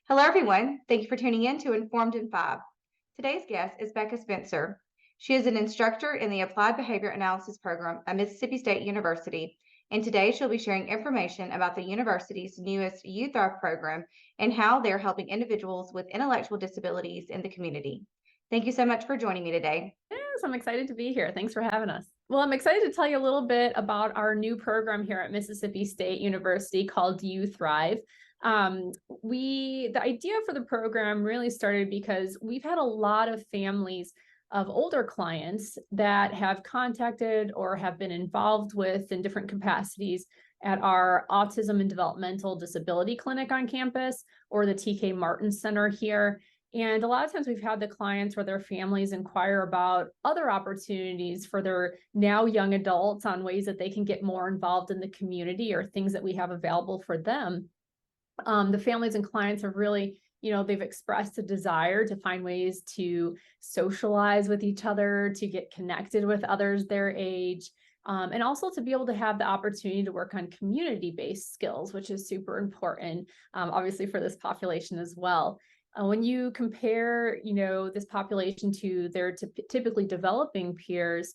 Hello, everyone. Thank you for tuning in to Informed in Five. Today's guest is Becca Spencer. She is an instructor in the Applied Behavior Analysis program at Mississippi State University, and today she'll be sharing information about the university's newest Youth Thrive program and how they're helping individuals with intellectual disabilities in the community. Thank you so much for joining me today. Yes, I'm excited to be here. Thanks for having us. Well, I'm excited to tell you a little bit about our new program here at Mississippi State University called Youth Thrive. The idea for the program really started because we've had a lot of families of older clients that have contacted or have been involved with in different capacities at our Autism and Developmental Disability Clinic on campus or the TK Martin Center here. And a lot of times we've had the clients or their families inquire about other opportunities for their now young adults on ways that they can get more involved in the community or things that we have available for them. The families and clients have really, they've expressed a desire to find ways to socialize with each other, to get connected with others their age, and also to be able to have the opportunity to work on community-based skills, which is super important, obviously for this population as well. When you compare, this population to their typically developing peers,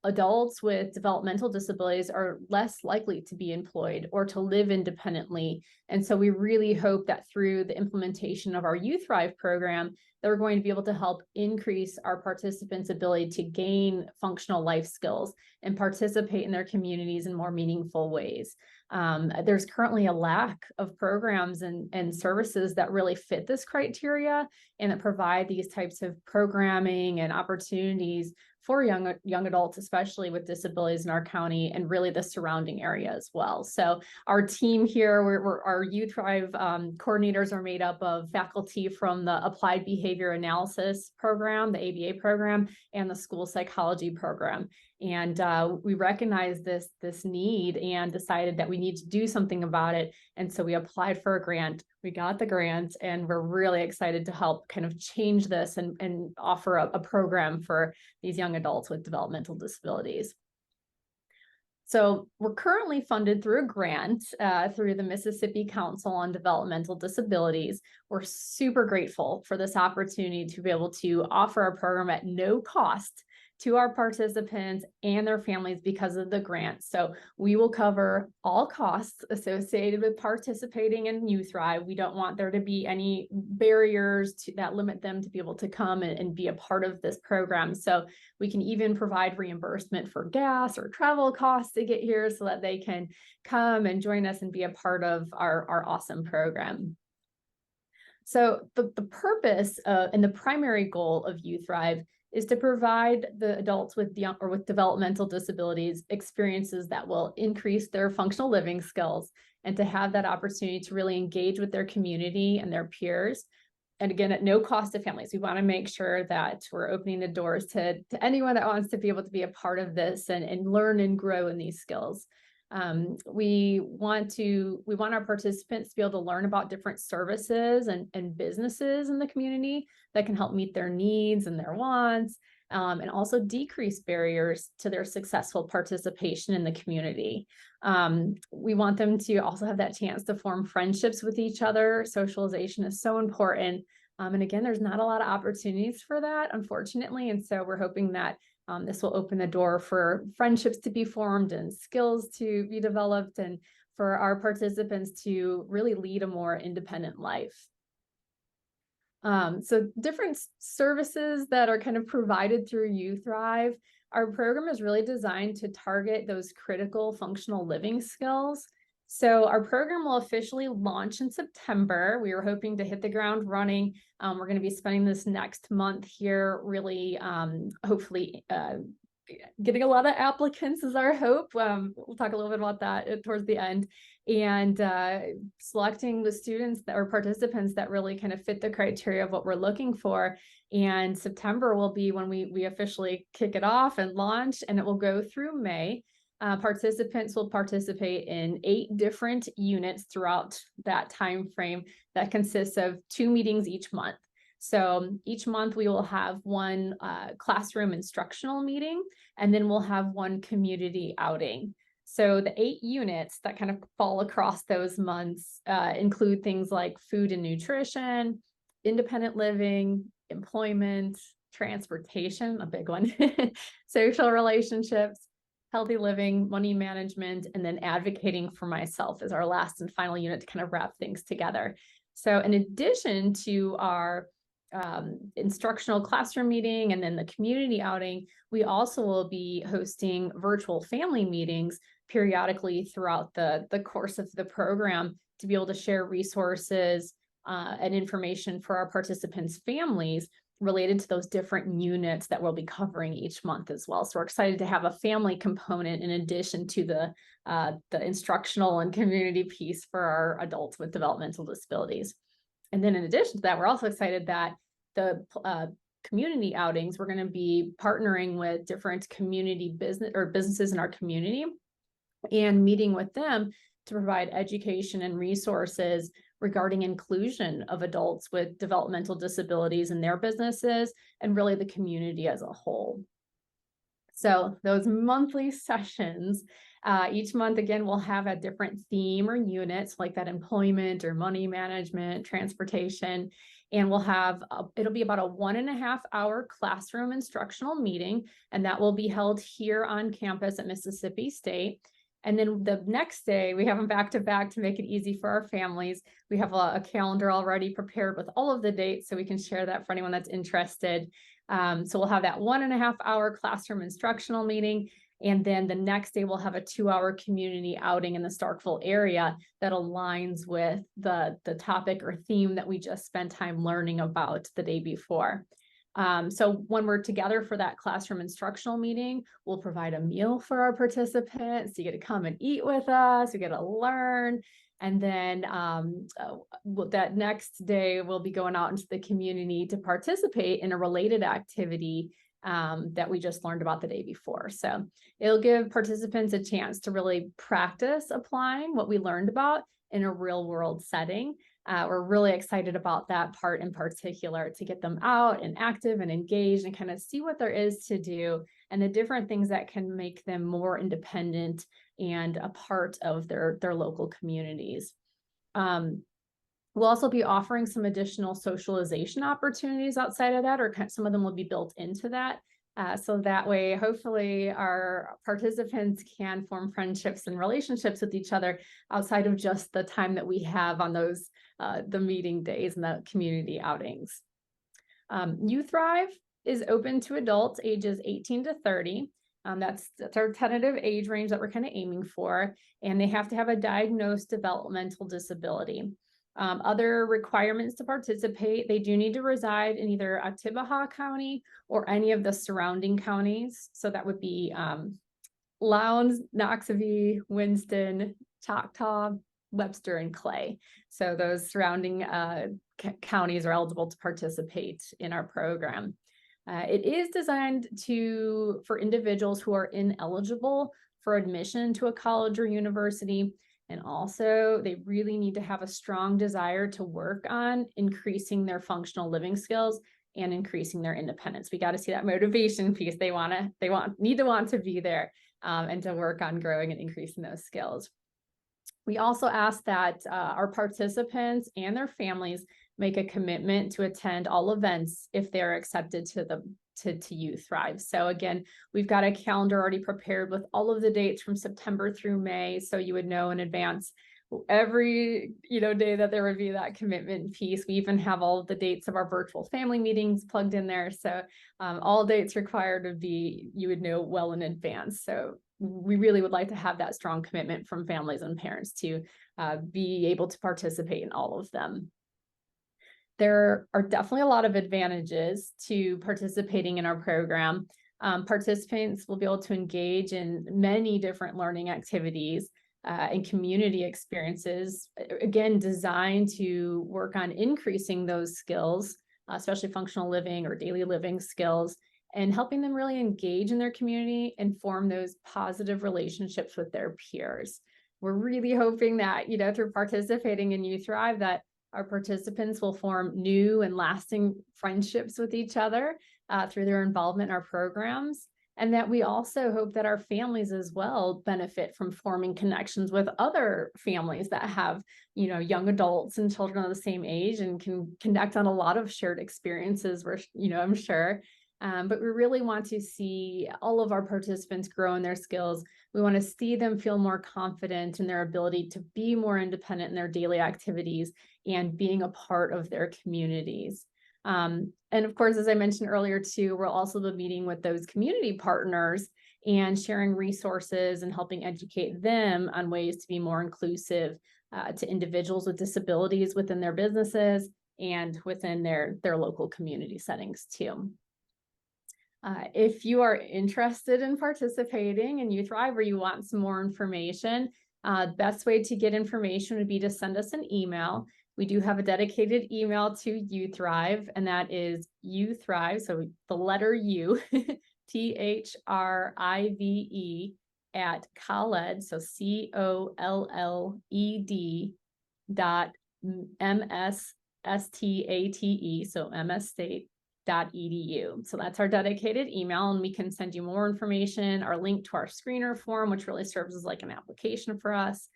adults with developmental disabilities are less likely to be employed or to live independently. And so we really hope that through the implementation of our Youth Thrive program, that we're going to be able to help increase our participants' ability to gain functional life skills and participate in their communities in more meaningful ways. There's currently a lack of programs and services that really fit this criteria and that provide these types of programming and opportunities for young adults, especially with disabilities in our county and really the surrounding area as well. So our team here, our Youth Thrive coordinators are made up of faculty from the Applied Behavior Analysis program, the ABA program, and the School Psychology program. And we recognized this need and decided that we need to do something about it. And so we applied for a grant. We got the grant, and we're really excited to help kind of change this and offer a program for these young adults with developmental disabilities. So we're currently funded through a grant through the Mississippi Council on Developmental Disabilities. We're super grateful for this opportunity to be able to offer a program at no cost to our participants and their families because of the grant. So we will cover all costs associated with participating in Youth Thrive. We don't want there to be any barriers that limit them to be able to come and be a part of this program. So we can even provide reimbursement for gas or travel costs to get here so that they can come and join us and be a part of our awesome program. So the purpose and the primary goal of Youth Thrive is to provide the adults with developmental disabilities experiences that will increase their functional living skills and to have that opportunity to really engage with their community and their peers. And again, at no cost to families. We want to make sure that we're opening the doors to anyone that wants to be able to be a part of this and learn and grow in these skills. We want our participants to be able to learn about different services and businesses in the community that can help meet their needs and their wants, and also decrease barriers to their successful participation in the community. We want them to also have that chance to form friendships with each other. Socialization is so important. And again, there's not a lot of opportunities for that, unfortunately. And so we're hoping that this will open the door for friendships to be formed and skills to be developed and for our participants to really lead a more independent life. So different services that are kind of provided through Youth Thrive. Our program is really designed to target those critical functional living skills. So our program will officially launch in September. We were hoping to hit the ground running. We're going to be spending this next month here really hopefully getting a lot of applicants is our hope. We'll talk a little bit about that towards the end, and selecting the students or participants that really kind of fit the criteria of what we're looking for. And September will be when we officially kick it off and launch, and it will go through May. Participants will participate in 8 different units throughout that time frame that consists of 2 meetings each month. So each month we will have one classroom instructional meeting, and then we'll have one community outing. So the 8 units that kind of fall across those months include things like food and nutrition, independent living, employment, transportation, a big one, social relationships, healthy living, money management, and then advocating for myself is our last and final unit to kind of wrap things together. So in addition to our instructional classroom meeting and then the community outing, we also will be hosting virtual family meetings periodically throughout the course of the program to be able to share resources and information for our participants' families related to those different units that we'll be covering each month as well. So we're excited to have a family component in addition to the instructional and community piece for our adults with developmental disabilities. And then in addition to that, we're also excited that the community outings, we're going to be partnering with different community businesses in our community and meeting with them to provide education and resources regarding inclusion of adults with developmental disabilities in their businesses and really the community as a whole. So those monthly sessions, each month, again, we'll have a different theme or units like that employment or money management, transportation, and we'll have, it'll be about a 1.5 hour classroom instructional meeting, and that will be held here on campus at Mississippi State. And then the next day, we have them back to back to make it easy for our families. We have a calendar already prepared with all of the dates, so we can share that for anyone that's interested. So we'll have that 1.5 hour classroom instructional meeting. And then the next day, we'll have a 2-hour community outing in the Starkville area that aligns with the topic or theme that we just spent time learning about the day before. So when we're together for that classroom instructional meeting, we'll provide a meal for our participants. You get to come and eat with us, you get to learn. And then that next day, we'll be going out into the community to participate in a related activity that we just learned about the day before. So it'll give participants a chance to really practice applying what we learned about in a real world setting. We're really excited about that part in particular, to get them out and active and engaged and kind of see what there is to do and the different things that can make them more independent and a part of their local communities. We'll also be offering some additional socialization opportunities outside of that, or some of them will be built into that. So that way, hopefully our participants can form friendships and relationships with each other outside of just the time that we have on those, the meeting days and the community outings. You Thrive is open to adults ages 18 to 30. That's our tentative age range that we're kind of aiming for, and they have to have a diagnosed developmental disability. Other requirements to participate, they do need to reside in either Oktibbeha County or any of the surrounding counties. So that would be Lowndes, Noxubee, Winston, Choctaw, Webster, and Clay. So those surrounding counties are eligible to participate in our program. It is designed for individuals who are ineligible for admission to a college or university. And also, they really need to have a strong desire to work on increasing their functional living skills and increasing their independence. We got to see that motivation piece. They need to want to be there and to work on growing and increasing those skills. We also ask that our participants and their families make a commitment to attend all events if they're accepted to You Thrive. So again, we've got a calendar already prepared with all of the dates from September through May. So you would know in advance every day that there would be that commitment piece. We even have all of the dates of our virtual family meetings plugged in there. So all dates required would be, you would know well in advance. So we really would like to have that strong commitment from families and parents to be able to participate in all of them. There are definitely a lot of advantages to participating in our program. Participants will be able to engage in many different learning activities and community experiences, again, designed to work on increasing those skills, especially functional living or daily living skills, and helping them really engage in their community and form those positive relationships with their peers. We're really hoping that, through participating in You Thrive, that our participants will form new and lasting friendships with each other through their involvement in our programs. and that we also hope that our families as well benefit from forming connections with other families that have, young adults and children of the same age and can connect on a lot of shared experiences where, I'm sure. But we really want to see all of our participants grow in their skills. We want to see them feel more confident in their ability to be more independent in their daily activities and being a part of their communities. And of course, as I mentioned earlier too, we'll also be meeting with those community partners and sharing resources and helping educate them on ways to be more inclusive to individuals with disabilities within their businesses and within their local community settings too. If you are interested in participating in Youth Thrive or you want some more information, best way to get information would be to send us an email. We do have a dedicated email to Youth Thrive, and that is Youth Thrive, so the letter U, THRIVE at Colled, so COLLED .MSSTATE, so msstate.edu. So that's our dedicated email, and we can send you more information, our link to our screener form, which really serves as like an application for us.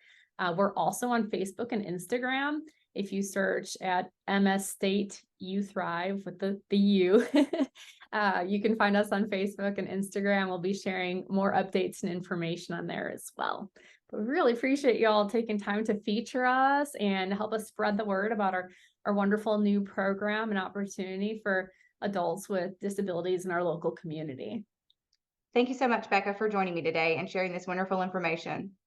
We're also on Facebook and Instagram. If you search at MS State Youth Thrive with the U, you can find us on Facebook and Instagram. We'll be sharing more updates and information on there as well. But we really appreciate you all taking time to feature us and help us spread the word about our wonderful new program and opportunity for adults with disabilities in our local community. Thank you so much, Becca, for joining me today and sharing this wonderful information.